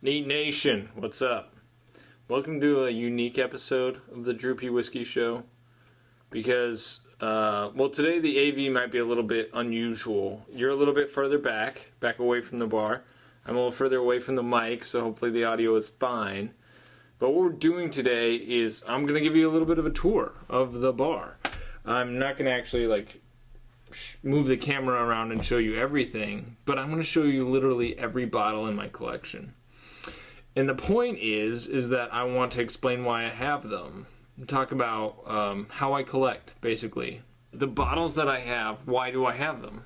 Neat Nation, what's up? Welcome to a unique episode of the Droopy Whiskey Show because, well, today the AV might be a little bit unusual. You're a little bit further back away from the bar. I'm a little further away from the mic, so hopefully the audio is fine. But what we're doing today is I'm going to give you a little bit of a tour of the bar. I'm not going to actually, move the camera around and show you everything, but I'm going to show you literally every bottle in my collection. And the point is that I want to explain why I have them. Talk about how I collect, basically. The bottles that I have, why do I have them?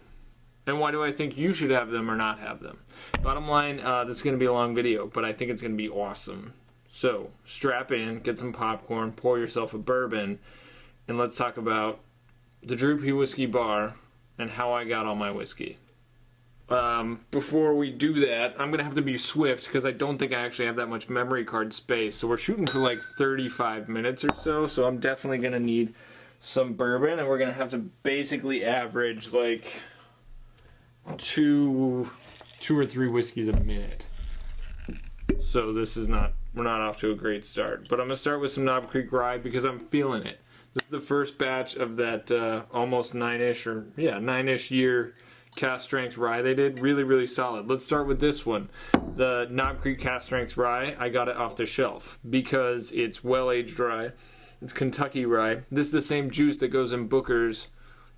And why do I think you should have them or not have them? Bottom line, this is going to be a long video, but I think it's going to be awesome. So, strap in, get some popcorn, pour yourself a bourbon, and let's talk about the Droopy Whiskey Bar and how I got all my whiskey. Before we do that, I'm going to have to be swift because I don't think I actually have that much memory card space. So we're shooting for 35 minutes or so I'm definitely going to need some bourbon, and we're going to have to basically average two or three whiskeys a minute. So we're not off to a great start. But I'm going to start with some Knob Creek Rye because I'm feeling it. This is the first batch of that almost 9-ish year cast strength rye they did. Really, really solid. Let's start with this one. The Knob Creek cast strength rye, I got it off the shelf because it's well-aged rye. It's Kentucky rye. This is the same juice that goes in Booker's,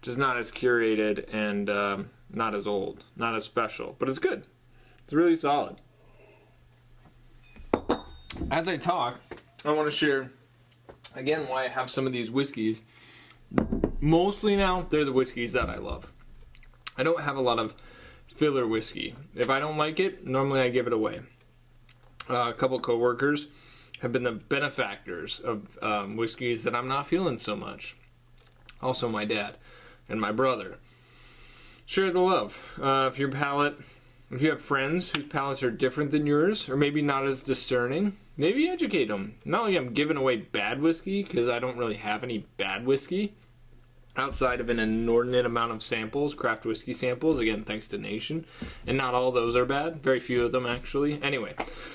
just not as curated and not as old, not as special, but it's good. It's really solid. As I talk, I want to share again why I have some of these whiskeys. Mostly now, they're the whiskeys that I love. I don't have a lot of filler whiskey. If I don't like it, normally I give it away. A couple coworkers have been the benefactors of whiskeys that I'm not feeling so much. Also my dad and my brother. Share the love. If you have friends whose palates are different than yours, or maybe not as discerning, maybe educate them. Not only I'm giving away bad whiskey, because I don't really have any bad whiskey, outside of an inordinate amount of samples, craft whiskey samples, again, thanks to Nation. And not all those are bad. Very few of them, actually. Anyway,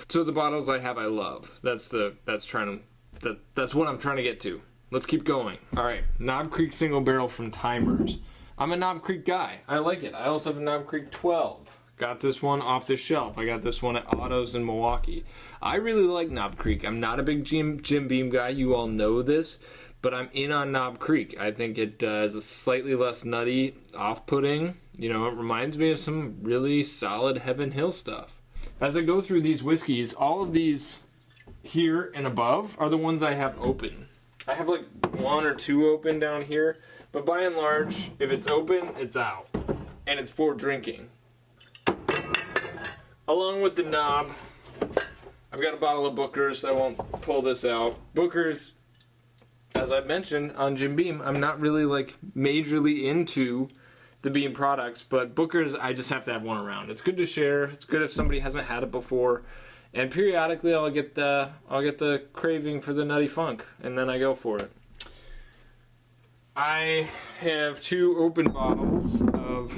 so the bottles I have, I love. That's what I'm trying to get to. Let's keep going. All right, Knob Creek Single Barrel from Timers. I'm a Knob Creek guy. I like it. I also have a Knob Creek 12. Got this one off the shelf. I got this one at Otto's in Milwaukee. I really like Knob Creek. I'm not a big Jim Beam guy. You all know this. But I'm in on Knob Creek. I think it is a slightly less nutty, off-putting. It reminds me of some really solid Heaven Hill stuff. As I go through these whiskeys, all of these here and above are the ones I have open. I have one or two open down here. But by and large, if it's open, it's out. And it's for drinking. Along with the knob, I've got a bottle of Booker's. I won't pull this out. Booker's, as I mentioned on Jim Beam, I'm not really majorly into the Beam products, but Booker's, I just have to have one around. It's good to share. It's good if somebody hasn't had it before. And periodically I'll get the craving for the nutty funk, and then I go for it. I have two open bottles of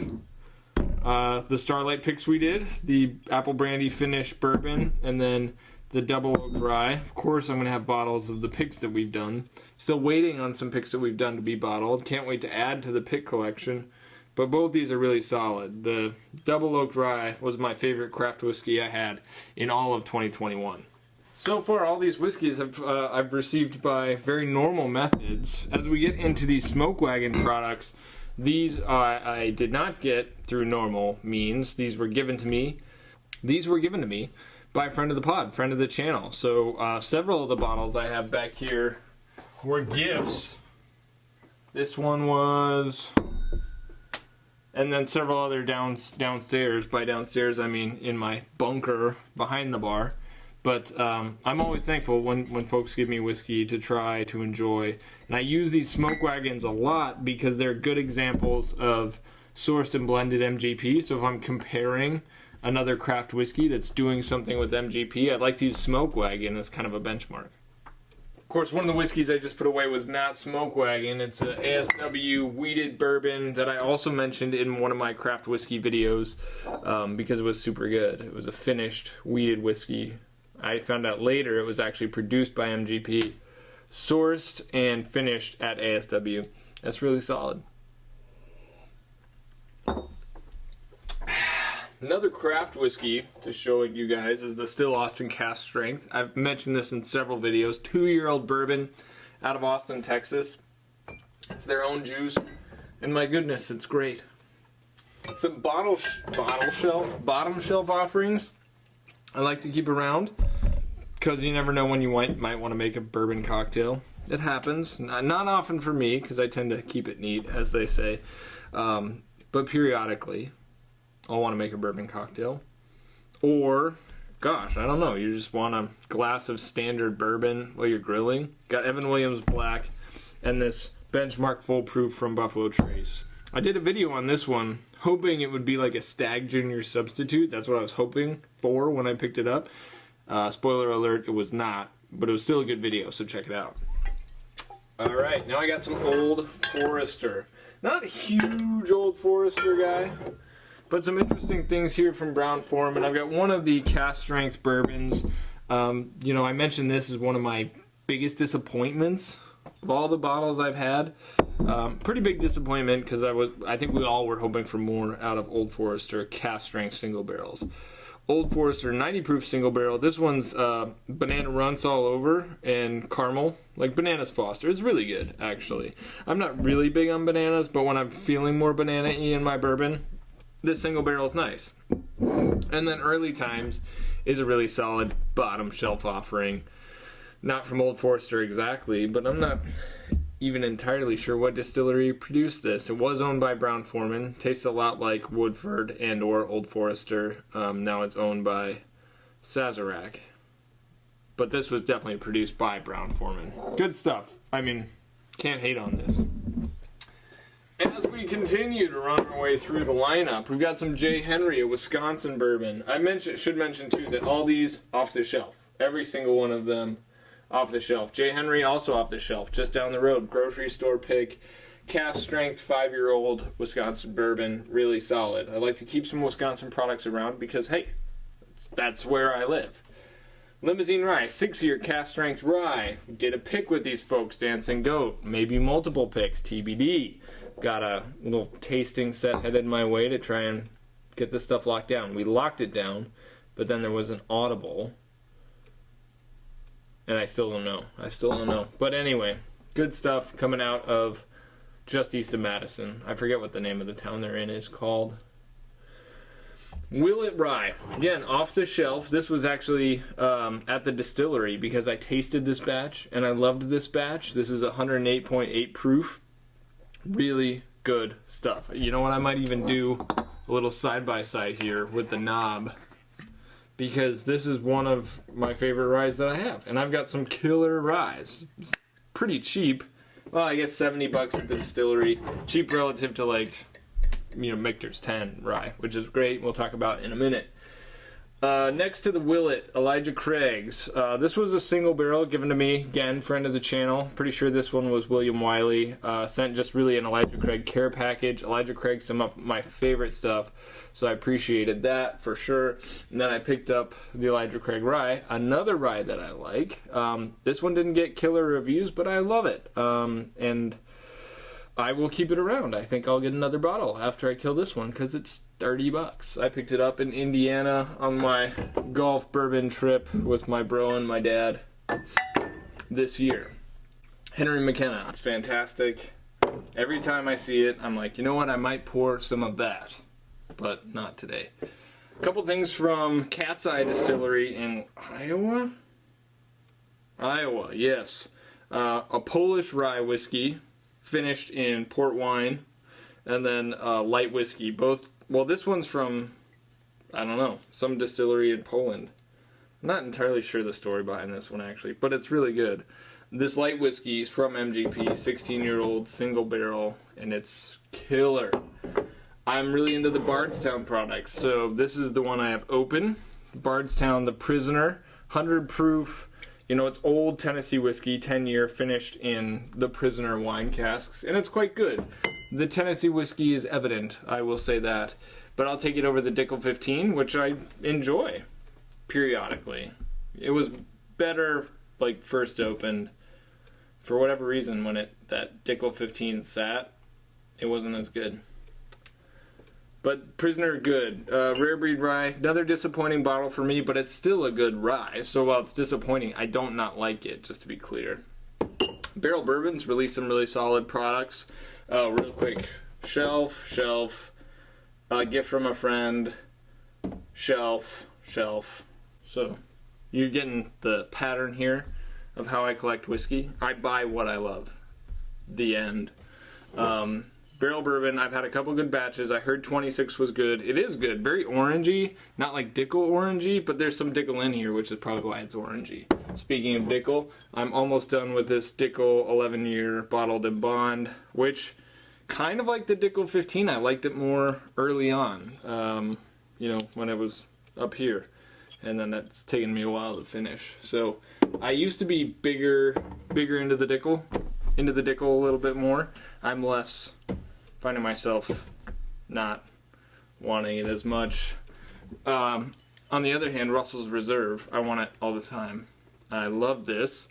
the Starlight picks we did, the Apple Brandy Finish Bourbon, and then the Double Oak Rye. Of course, I'm going to have bottles of the picks that we've done. Still waiting on some picks that we've done to be bottled. Can't wait to add to the pick collection. But both these are really solid. The Double Oak Rye was my favorite craft whiskey I had in all of 2021. So far, all these whiskeys I've received by very normal methods. As we get into these Smoke Wagon products, these I did not get through normal means. These were given to me. By a friend of the pod, friend of the channel. So several of the bottles I have back here were gifts. This one was, and then several other downstairs. By downstairs, I mean in my bunker behind the bar. But I'm always thankful when folks give me whiskey to try, to enjoy. And I use these Smoke Wagons a lot because they're good examples of sourced and blended MGP. So if I'm comparing another craft whiskey that's doing something with MGP, I'd like to use Smoke Wagon as kind of a benchmark. Of course, one of the whiskeys I just put away was not Smoke Wagon. It's an ASW wheated bourbon that I also mentioned in one of my craft whiskey videos because it was super good. It was a finished wheated whiskey. I found out later it was actually produced by MGP, sourced and finished at ASW. That's really solid. Another craft whiskey to show you guys is the Still Austin Cask Strength. I've mentioned this in several videos. 2-year-old bourbon out of Austin, Texas. It's their own juice, and my goodness, it's great. Some bottom shelf offerings I like to keep around because you never know when you might want to make a bourbon cocktail. It happens. Not often for me because I tend to keep it neat, as they say, but periodically I'll want to make a bourbon cocktail. Or, gosh, I don't know, you just want a glass of standard bourbon while you're grilling. Got Evan Williams Black and this Benchmark Full Proof from Buffalo Trace. I did a video on this one, hoping it would be like a Stag Junior substitute. That's what I was hoping for when I picked it up. Spoiler alert, it was not, but it was still a good video, so check it out. Alright, now I got some Old Forester. Not a huge Old Forester guy, but some interesting things here from Brown-Forman. I've got one of the cask strength bourbons. You know, I mentioned this is one of my biggest disappointments of all the bottles I've had. Pretty big disappointment because I think we all were hoping for more out of Old Forester cask strength single barrels. Old Forester 90 proof single barrel. This one's banana runts all over and caramel, like Bananas Foster. It's really good, actually. I'm not really big on bananas, but when I'm feeling more banana-y in my bourbon, this single barrel is nice. And then Early Times is a really solid bottom shelf offering. Not from Old Forester exactly, but I'm not even entirely sure what distillery produced this. It was owned by Brown-Forman. Tastes a lot like Woodford and or Old Forester. Now it's owned by Sazerac. But this was definitely produced by Brown-Forman. Good stuff. I mean, can't hate on this. As we continue to run our way through the lineup, we've got some J. Henry, a Wisconsin bourbon. Should mention too that all these off the shelf. Every single one of them off the shelf. J. Henry also off the shelf, just down the road. Grocery store pick, cask strength, 5-year-old Wisconsin bourbon, really solid. I like to keep some Wisconsin products around because, hey, that's where I live. Limousine Rye, 6-year cask strength rye. Did a pick with these folks, Dancing Goat. Maybe multiple picks, TBD. Got a little tasting set headed my way to try and get this stuff locked down. We locked it down, but then there was an audible. And I still don't know. But anyway, good stuff coming out of just east of Madison. I forget what the name of the town they're in is called. Willet Rye. Again, off the shelf. This was actually at the distillery because I tasted this batch and I loved this batch. This is 108.8 proof. Really good stuff. You know what? I might even do a little side-by-side here with the knob, because this is one of my favorite ryes that I have. And I've got some killer ryes. It's pretty cheap. Well, I guess $70 at the distillery. Cheap relative to, like, you know, Michter's 10 rye, which is great. We'll talk about in a minute. Next to the Willet, Elijah Craig's. This was a single barrel given to me, again, friend of the channel. Pretty sure this one was William Wiley. Sent just really an Elijah Craig care package. Elijah Craig, some of my favorite stuff, so I appreciated that for sure. And then I picked up the Elijah Craig rye, another rye that I like. This one didn't get killer reviews, but I love it. And I will keep it around. I think I'll get another bottle after I kill this one because it's $30. I picked it up in Indiana on my golf bourbon trip with my bro and my dad this year. Henry McKenna. It's fantastic. Every time I see it, I'm like, you know what? I might pour some of that, but not today. A couple things from Cat's Eye Distillery in Iowa. Iowa, yes. A Polish rye whiskey, finished in port wine, and then light whiskey. Both, well, this one's from, I don't know, some distillery in Poland. I'm not entirely sure the story behind this one, actually, but it's really good. This light whiskey is from MGP, 16-year-old, single barrel, and it's killer. I'm really into the Bardstown products, so this is the one I have open. Bardstown, the Prisoner, 100 proof, You know, it's old Tennessee whiskey, 10-year, finished in the Prisoner wine casks, and it's quite good. The Tennessee whiskey is evident, I will say that. But I'll take it over the Dickel 15, which I enjoy periodically. It was better, like, first opened. For whatever reason, when that Dickel 15 sat, it wasn't as good. But Prisoner, good. Rare Breed Rye, another disappointing bottle for me, but it's still a good rye. So while it's disappointing, I don't not like it, just to be clear. Barrel Bourbons released some really solid products. Real quick, shelf, gift from a friend, shelf. So you're getting the pattern here of how I collect whiskey. I buy what I love. The end. Barrel bourbon, I've had a couple good batches. I heard 26 was good. It is good. Very orangey. Not like Dickel orangey, but there's some Dickel in here, which is probably why it's orangey. Speaking of Dickel, I'm almost done with this Dickel 11-year bottled in bond, which kind of like the Dickel 15. I liked it more early on, you know, when it was up here. And then that's taken me a while to finish. So I used to be bigger into the Dickel a little bit more. I'm less finding myself not wanting it as much. On the other hand, Russell's Reserve, I want it all the time. I love this,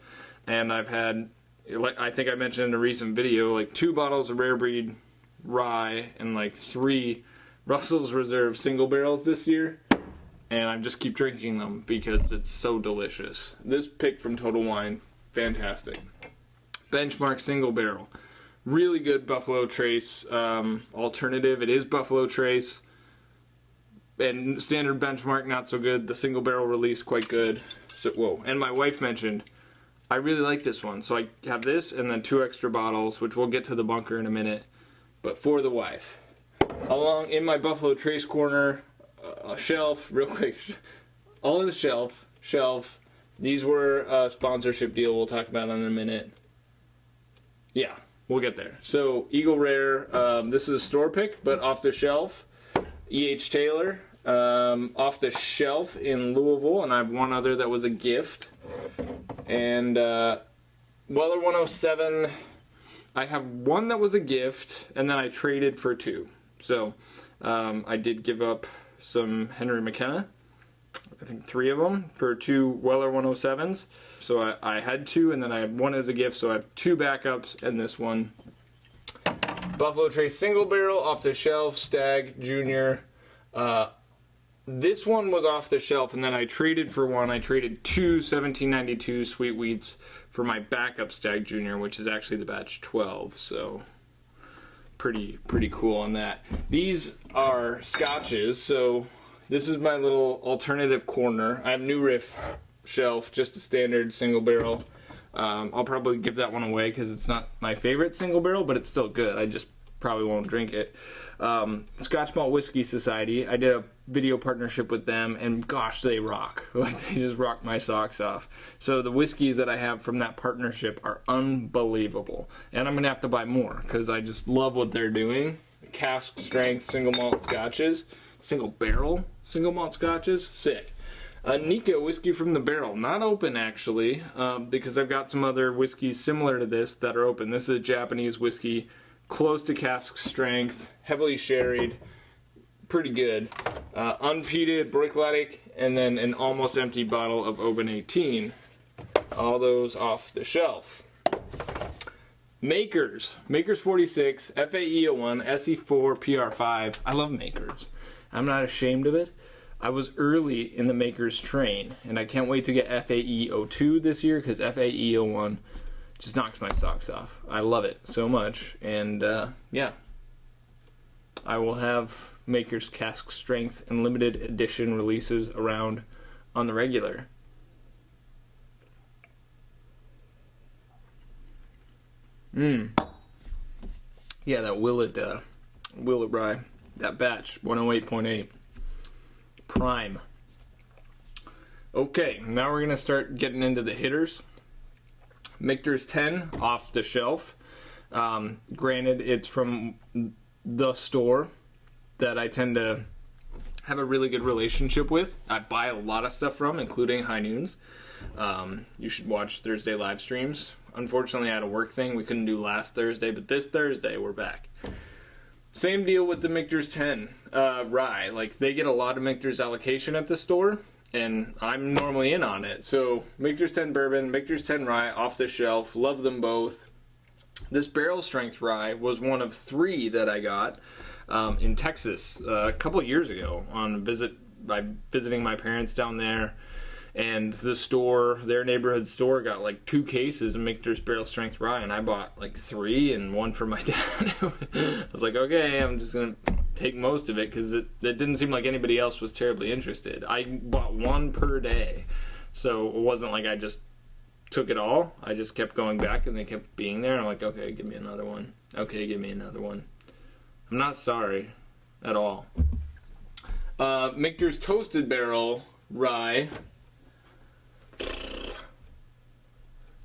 and I've had, like I think I mentioned in a recent video, like 2 bottles of Rare Breed Rye and like 3 Russell's Reserve single barrels this year, and I just keep drinking them because it's so delicious. This pick from Total Wine, fantastic. Benchmark single barrel. Really good Buffalo Trace alternative. It is Buffalo Trace. And standard Benchmark, not so good. The single barrel release, quite good. So, whoa. And my wife mentioned, I really like this one. So I have this and then 2 extra bottles, which we'll get to the bunker in a minute. But for the wife. Along in my Buffalo Trace corner, a shelf, real quick. All in the shelf. These were a sponsorship deal we'll talk about in a minute. Yeah. We'll get there. So, Eagle Rare, this is a store pick, but off the shelf. E.H. Taylor, off the shelf in Louisville, and I have one other that was a gift. And Weller 107, I have one that was a gift, and then I traded for 2. So, I did give up some Henry McKenna, I think 3 of them, for 2 Weller 107s. So I had 2, and then I had 1 as a gift, so I have 2 backups, and this one. Buffalo Trace single barrel, off the shelf, Stag Junior. This one was off the shelf, and then I traded for 1. I traded 2 1792 Sweet Wheats for my backup Stag Junior, which is actually the batch 12, so pretty cool on that. These are Scotches, so this is my little alternative corner. I have New Riff shelf, just a standard single barrel. I'll probably give that one away because it's not my favorite single barrel, but it's still good. I just probably won't drink it. Scotch Malt Whiskey Society, I did a video partnership with them, and gosh, they rock. Like, they just rock my socks off. So the whiskeys that I have from that partnership are unbelievable. And I'm going to have to buy more because I just love what they're doing. Cask strength single malt scotches. Single barrel single malt scotches. Sick. Nika whiskey from the barrel. Not open, actually, because I've got some other whiskeys similar to this that are open. This is a Japanese whiskey, close to cask strength, heavily sherried, pretty good. Unpeated, Brickletic, and then an almost empty bottle of Open 18. All those off the shelf. Makers 46, FAE01, SE4, PR5. I love Makers. I'm not ashamed of it. I was early in the Makers train, and I can't wait to get FAE02 this year because FAE01 just knocks my socks off. I love it so much, and yeah. I will have Makers cask strength and limited edition releases around on the regular. Yeah, that Willet Rye, that batch, 108.8. Prime. Okay, now we're going to start getting into the hitters. Michter's 10, off the shelf. Granted, it's from the store that I tend to have a really good relationship with. I buy a lot of stuff from, including High Noons. You should watch Thursday live streams. Unfortunately, I had a work thing. We couldn't do last Thursday, but this Thursday, we're back. Same deal with the Michter's 10 rye. Like, they get a lot of Michter's allocation at the store, and I'm normally in on it. So, Michter's 10 bourbon, Michter's 10 rye, off the shelf. Love them both. This barrel strength rye was one of 3 that I got in Texas a couple of years ago on a visit by visiting my parents down there. And the store, their neighborhood store, got like 2 cases of Michter's barrel strength rye, and I bought like 3 and 1 for my dad. I was like, okay, I'm just gonna take most of it because it didn't seem like anybody else was terribly interested. I bought 1 per day, so it wasn't like I just took it all. I just kept going back, and they kept being there. I'm like, okay, give me another one. Okay, give me another one. I'm not sorry at all. Michter's toasted barrel rye.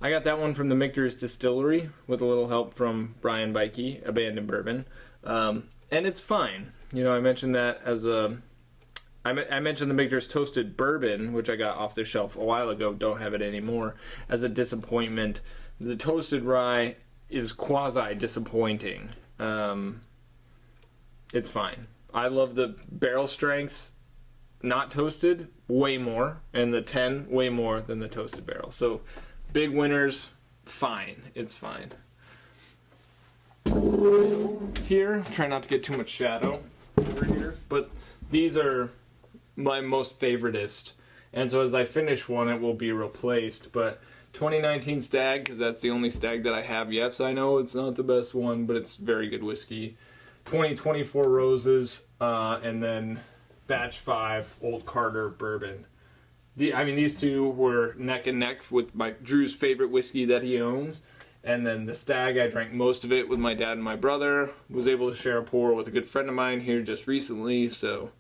I got that one from the Michter's Distillery with a little help from Brian Bikey, Abandoned Bourbon, and it's fine. You know, I mentioned that as I mentioned the Michter's Toasted Bourbon, which I got off the shelf a while ago. Don't have it anymore. As a disappointment, the toasted rye is quasi disappointing. It's fine. I love the barrel strength, not toasted, way more, and the 10 way more than the toasted barrel. So. Big winners, fine. It's fine. Here, try not to get too much shadow over here, but these are my most favoritist. And so as I finish one, it will be replaced. But 2019 Stag, because that's the only Stag that I have. Yes, I know it's not the best one, but it's very good whiskey. 2024 Roses, and then Batch 5 Old Carter Bourbon. These 2 were neck and neck with Drew's favorite whiskey that he owns. And then the Stag, I drank most of it with my dad and my brother. Was able to share a pour with a good friend of mine here just recently. So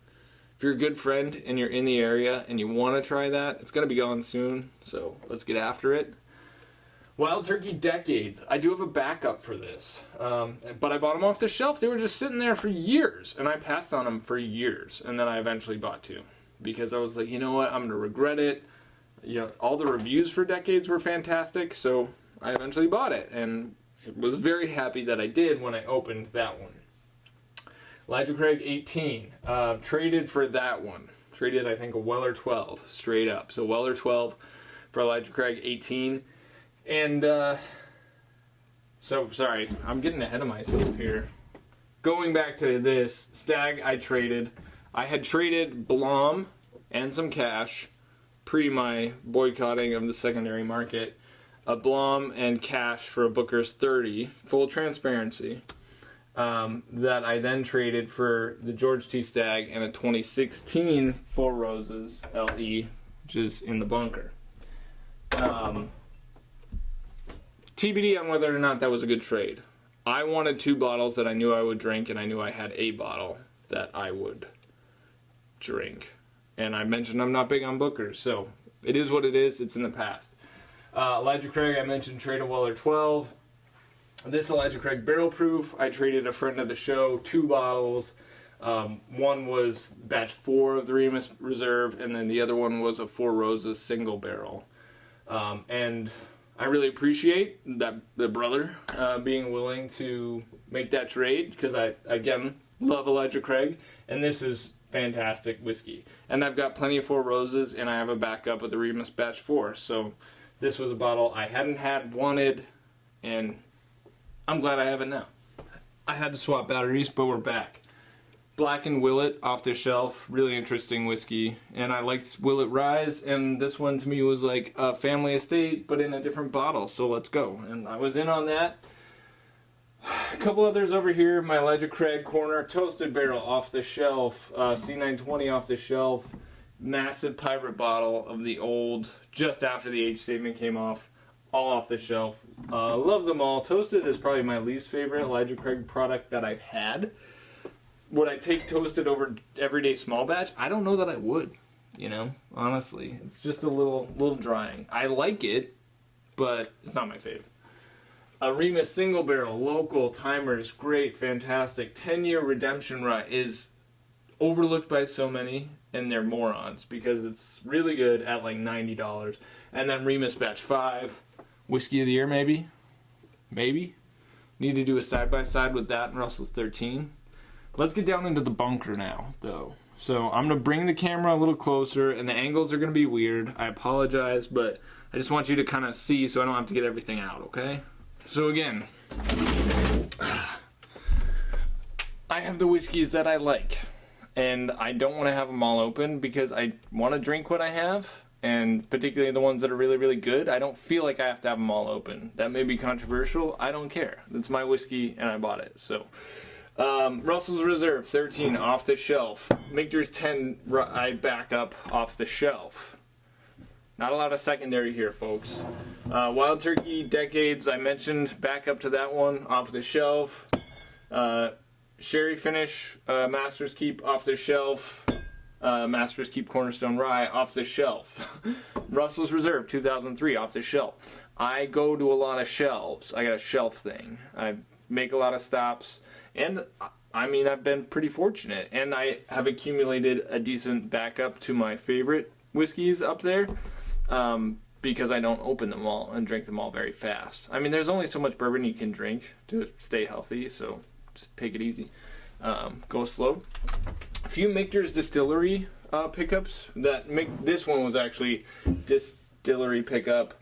if you're a good friend and you're in the area and you want to try that, it's going to be gone soon. So let's get after it. Wild Turkey Decades. I do have a backup for this. But I bought them off the shelf. They were just sitting there for years. And I passed on them for years. And then I eventually bought 2. Because I was like, you know what, I'm going to regret it. You know, all the reviews for Decades were fantastic, so I eventually bought it. And was very happy that I did when I opened that one. Elijah Craig 18. Traded for that one. Traded, I think, a Weller 12, straight up. So Weller 12 for Elijah Craig 18. And, so, sorry, I'm getting ahead of myself here. Going back to this, Stag I traded. I had traded Blom and some cash pre my boycotting of the secondary market. A Blom and cash for a Booker's 30, full transparency, that I then traded for the George T. Stag and a 2016 Four Roses LE, which is in the bunker. TBD on whether or not that was a good trade. I wanted 2 bottles that I knew I would drink, and I knew I had a bottle that I would drink. And I mentioned I'm not big on Bookers, so it is what it is. It's in the past. Elijah Craig, I mentioned trade a Weller 12. This Elijah Craig barrel proof, I traded a friend of the show 2 bottles. One was batch 4 of the Remus Reserve, and then the other one was a Four Roses single barrel. And I really appreciate that the brother being willing to make that trade, because I, again, love Elijah Craig, and this is fantastic whiskey. And I've got plenty of Four Roses, and I have a backup of the Remus Batch 4. So this was a bottle I hadn't wanted, and I'm glad I have it now. I had to swap batteries, but we're back. Black and Willet off the shelf, really interesting whiskey. And I liked Willet Ryes, and this one to me was like a family estate, but in a different bottle, so let's go. And I was in on that. A couple others over here. My Elijah Craig Corner Toasted Barrel off the shelf. C920 off the shelf. Massive pirate bottle of the old, just after the age statement came off. All off the shelf. Love them all. Toasted is probably my least favorite Elijah Craig product that I've had. Would I take Toasted over everyday small batch? I don't know that I would. You know, honestly. It's just a little drying. I like it, but it's not my favorite. A Remus single barrel, local, timers, great, fantastic. 10-year redemption rye is overlooked by so many, and they're morons because it's really good at like $90. And then Remus Batch 5, Whiskey of the Year maybe? Maybe? Need to do a side-by-side with that and Russell's 13. Let's get down into the bunker now, though. So I'm going to bring the camera a little closer, and the angles are going to be weird. I apologize, but I just want you to kind of see so I don't have to get everything out, okay? So again, I have the whiskeys that I like, and I don't want to have them all open because I want to drink what I have, and particularly the ones that are really, really good. I don't feel like I have to have them all open. That may be controversial. I don't care. It's my whiskey, and I bought it, so... Russell's Reserve 13 off the shelf. Michter's 10 I back up off the shelf. Not a lot of secondary here, folks. Wild Turkey Decades, I mentioned, back up to that one off the shelf. Sherry Finish Master's Keep off the shelf. Master's Keep Cornerstone Rye off the shelf. Russell's Reserve 2003 off the shelf. I go to a lot of shelves. I got a shelf thing. I make a lot of stops. And, I mean, I've been pretty fortunate, and I have accumulated a decent backup to my favorite whiskeys up there, because I don't open them all and drink them all very fast. I mean, there's only so much bourbon you can drink to stay healthy, so just take it easy. Go slow. A few Michter's Distillery pickups. This one was actually distillery pickup.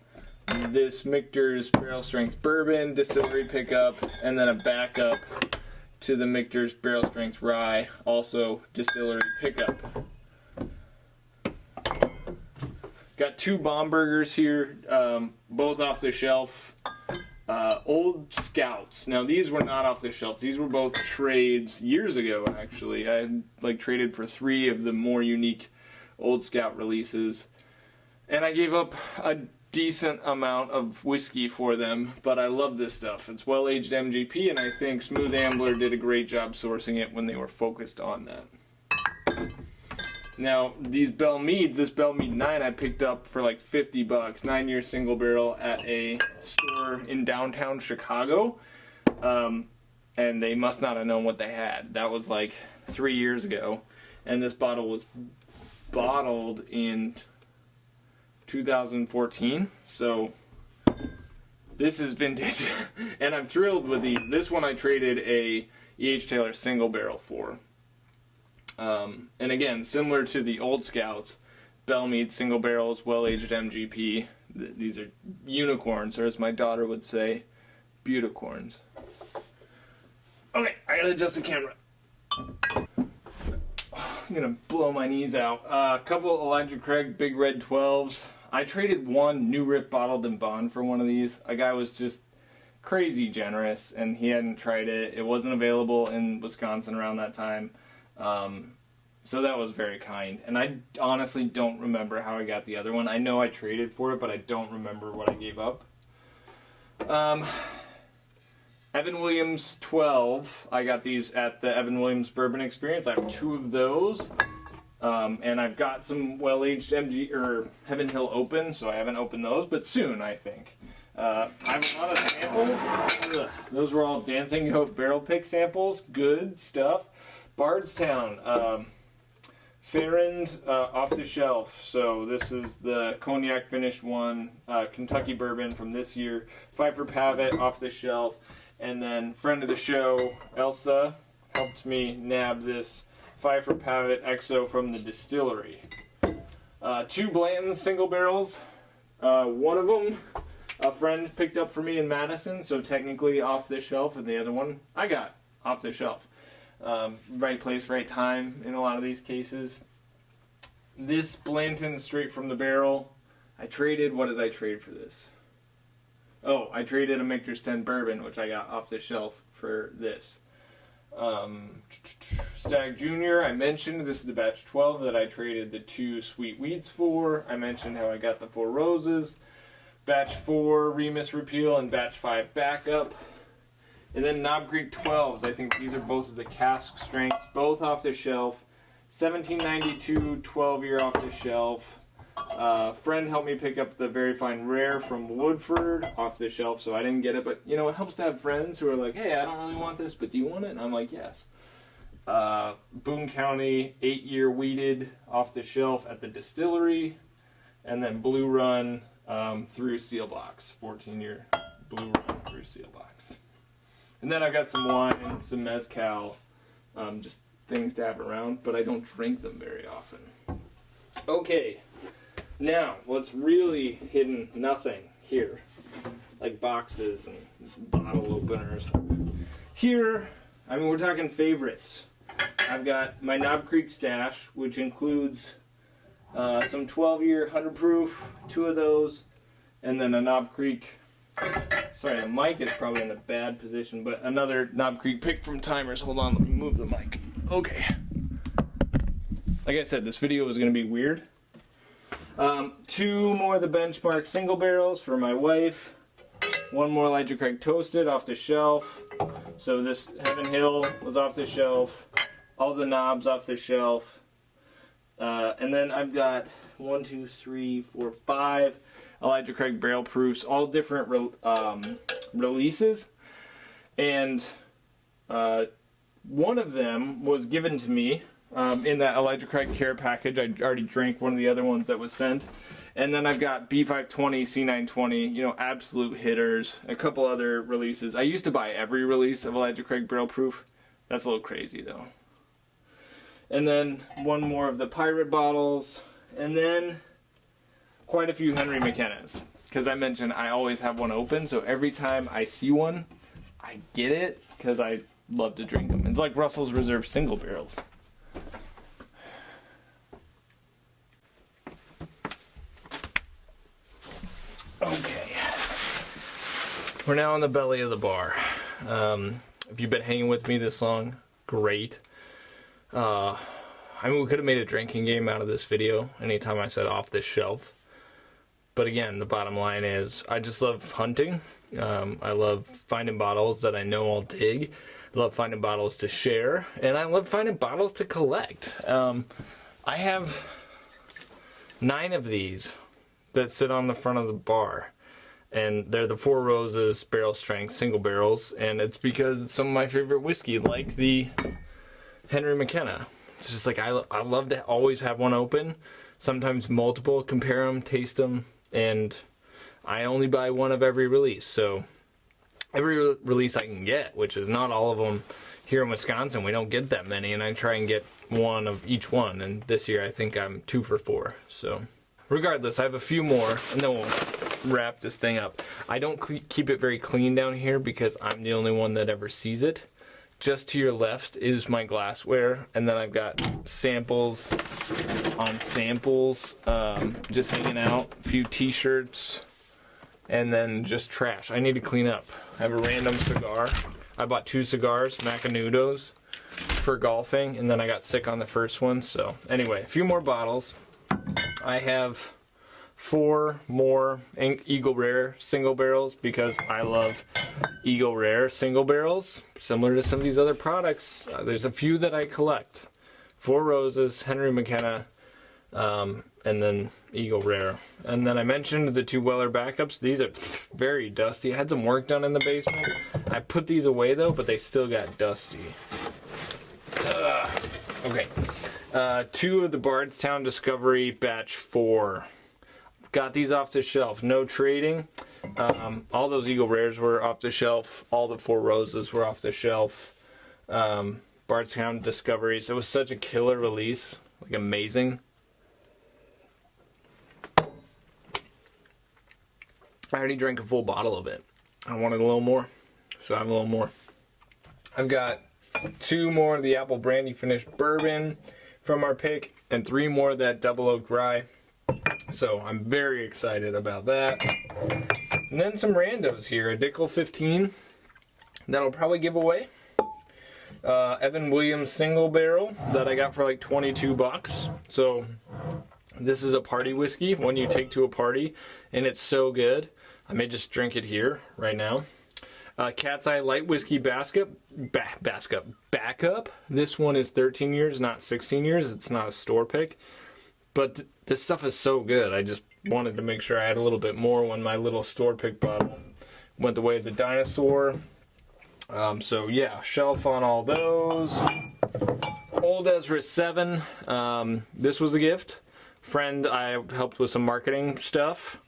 This Michter's Barrel Strength Bourbon Distillery pickup, and then a backup to the Michter's Barrel Strength Rye, also distillery pickup. Got two Baumburgers here, both off the shelf. Old Scouts. Now these were not off the shelf. These were both trades years ago, actually. I had traded for 3 of the more unique Old Scout releases, and I gave up a decent amount of whiskey for them, but I love this stuff. It's well-aged MGP, and I think Smooth Ambler did a great job sourcing it when they were focused on that. Now, these Bell Meads, this Bell Mead 9 I picked up for like $50, 9-year single barrel at a store in downtown Chicago, and they must not have known what they had. That was like 3 years ago, and this bottle was bottled in 2014, so this is vintage, and I'm thrilled with these. This one I traded a E.H. Taylor single barrel for, and again, similar to the Old Scouts, Bell Mead single barrels, well-aged MGP. These are unicorns, or as my daughter would say, beauticorns. Okay, I gotta adjust the camera. I'm gonna blow my knees out. A couple Elijah Craig Big Red 12s. I traded one New Riff bottled in bond for one of these. A guy was just crazy generous, and he hadn't tried it. It wasn't available in Wisconsin around that time, so that was very kind. And I honestly don't remember how I got the other one. I know I traded for it, but I don't remember what I gave up. Evan Williams 12. I got these at the Evan Williams Bourbon Experience. I have 2 of those. And I've got some well-aged Heaven Hill open, so I haven't opened those, but soon, I think. I have a lot of samples. Ugh, those were all Dancing Goat barrel pick samples. Good stuff. Bardstown, Farrand off the shelf. So this is the cognac finished one, Kentucky bourbon from this year. Pfeiffer Pavitt off the shelf. And then friend of the show, Elsa, helped me nab this Pfeiffer Pavitt XO from the distillery. 2 Blanton single barrels. One of them a friend picked up for me in Madison, so technically off the shelf, and the other one I got off the shelf. Right place, right time in a lot of these cases. This Blanton straight from the barrel. I traded, what did I trade for this? Oh, I traded a Michter's 10 bourbon, which I got off the shelf for this. Stag Junior, I mentioned this is the batch 12 that I traded the 2 Sweet Weeds for. I mentioned how I got the 4 Roses. Batch 4 Remus Repeal and batch 5 Backup. And then Knob Creek 12s. I think these are both of the cask strengths, both off the shelf. 1792 12-year off the shelf. Friend helped me pick up the Very Fine Rare from Woodford off the shelf, so I didn't get it. But, you know, it helps to have friends who are like, hey, I don't really want this, but do you want it? And I'm like, yes. Boone County 8-year weeded off the shelf at the distillery, and then Blue Run through seal box, 14-year Blue Run through seal box. And then I've got some wine, some mezcal, just things to have around, but I don't drink them very often. Okay, now what's really hidden nothing here, like boxes and bottle openers. Here, I mean, we're talking favorites. I've got my Knob Creek stash, which includes some 12-year 100 proof, 2 of those, and then a Knob Creek. Sorry, the mic is probably in a bad position, but another Knob Creek pick from Timers. Hold on, let me move the mic. Okay. Like I said, this video was going to be weird. 2 more of the Benchmark single barrels for my wife. 1 more Elijah Craig Toasted off the shelf. So this Heaven Hill was off the shelf. All the knobs off the shelf. And then I've got 1, 2, 3, 4, 5 Elijah Craig barrel proofs, all different releases. And one of them was given to me in that Elijah Craig care package. I already drank one of the other ones that was sent. And then I've got B520, C920, you know, absolute hitters, a couple other releases. I used to buy every release of Elijah Craig barrel proof. That's a little crazy though. And then 1 more of the Pirate bottles, and then quite a few Henry McKenna's. Because I mentioned I always have one open, so every time I see one, I get it because I love to drink them. It's like Russell's Reserve single barrels. Okay, we're now in the belly of the bar. If you've been hanging with me this long, great. I mean, we could have made a drinking game out of this video anytime I said off the shelf. But again, the bottom line is I just love hunting. I love finding bottles that I know I'll dig. I love finding bottles to share. And I love finding bottles to collect. I have 9 of these that sit on the front of the bar, and they're the Four Roses barrel strength single barrels, and it's because it's some of my favorite whiskey, like the Henry McKenna. It's just like I love to always have one open, sometimes multiple, compare them, taste them, and I only buy 1 of every release, so every release I can get, which is not all of them here in Wisconsin. We don't get that many, and I try and get 1 of each one, and this year I think I'm 2 for 4, so regardless, I have a few more, and then we'll wrap this thing up. I don't keep it very clean down here because I'm the only one that ever sees it. Just to your left is my glassware, and then I've got samples on samples, just hanging out, a few t-shirts, and then just trash. I need to clean up. I have a random cigar. I bought 2 cigars, Macanudos, for golfing, and then I got sick on the first one, so anyway, a few more bottles. I have 4 more Eagle Rare single barrels because I love Eagle Rare single barrels. Similar to some of these other products, there's a few that I collect. 4 Roses, Henry McKenna, and then Eagle Rare. And then I mentioned the 2 Weller backups. These are very dusty. I had some work done in the basement. I put these away though, but they still got dusty. Okay. 2 of the Bardstown Discovery Batch 4. Got these off the shelf. No trading. All those Eagle Rares were off the shelf. All the 4 Roses were off the shelf. Bardstown Discoveries. It was such a killer release. Like, amazing. I already drank a full bottle of it. I wanted a little more, so I have a little more. I've got 2 more of the apple brandy finished bourbon from our pick, and 3 more of that double oak rye. So I'm very excited about that. And then some randos here. A Dickel 15 that'll probably give away. Evan Williams single barrel that I got for like 22 bucks. So this is a party whiskey, one you take to a party, and it's so good. I may just drink it here right now. Cat's Eye Light Whiskey Backup. This one is 13 years, not 16 years. It's not a store pick. But this stuff is so good. I just wanted to make sure I had a little bit more when my little store pick bottle went the way of the dinosaur. So yeah, shelf on all those. Old Ezra 7. This was a gift. Friend, I helped with some marketing stuff.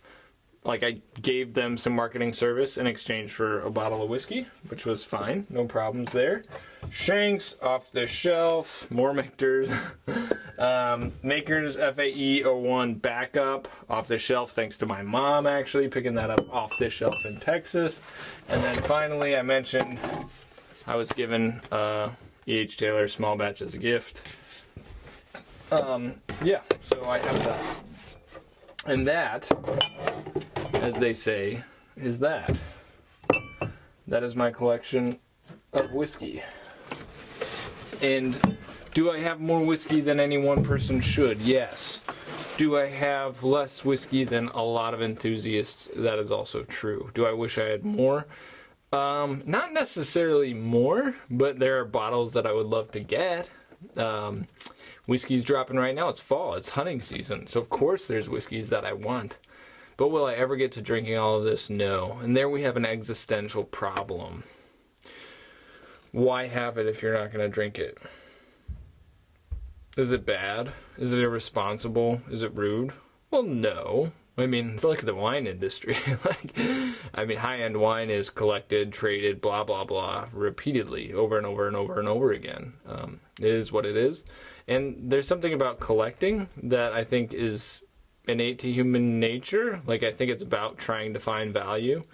Like, I gave them some marketing service in exchange for a bottle of whiskey, which was fine. No problems there. Shanks, off the shelf. More Michters. Makers FAE 01 backup, off the shelf, thanks to my mom, actually, picking that up off the shelf in Texas. And then finally, I mentioned I was given E.H. Taylor small batch as a gift. Yeah, so I have that. And that, as they say, is that. That is my collection of whiskey. And do I have more whiskey than any one person should? Yes. Do I have less whiskey than a lot of enthusiasts? That is also true. Do I wish I had more? Not necessarily more, but there are bottles that I would love to get. Whiskey's dropping right now. It's fall. It's hunting season. So, of course, there's whiskeys that I want. But will I ever get to drinking all of this? No. And there we have an existential problem. Why have it if you're not going to drink it? Is it bad? Is it irresponsible? Is it rude? Well, no. I mean, look at the wine industry. High-end wine is collected, traded, blah, blah, blah, repeatedly, over and over and over and over again. It is what it is. And there's something about collecting that I think is innate to human nature. Like, I think it's about trying to find value.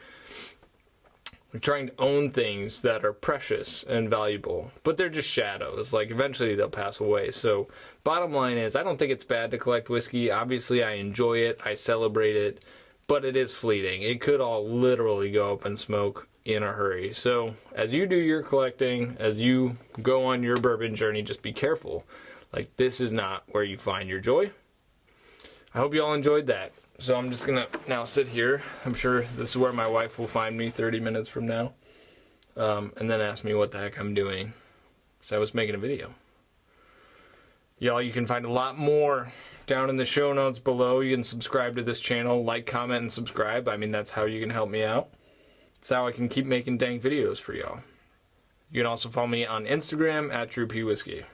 We're trying to own things that are precious and valuable, but they're just shadows. Like, eventually they'll pass away. So bottom line is, I don't think it's bad to collect whiskey. Obviously I enjoy it, I celebrate it, but it is fleeting. It could all literally go up in smoke in a hurry. So as you do your collecting, as you go on your bourbon journey, just be careful. Like, this is not where you find your joy. I hope you all enjoyed that. So I'm just going to now sit here. I'm sure this is where my wife will find me 30 minutes from now. And then ask me what the heck I'm doing. So I was making a video. Y'all, you can find a lot more down in the show notes below. You can subscribe to this channel, like, comment, and subscribe. I mean, that's how you can help me out. It's how I can keep making dank videos for y'all. You can also follow me on Instagram at DrewPWhiskey.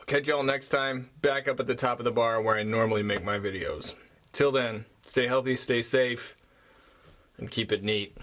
Catch y'all next time, back up at the top of the bar where I normally make my videos. Till then, stay healthy, stay safe, and keep it neat.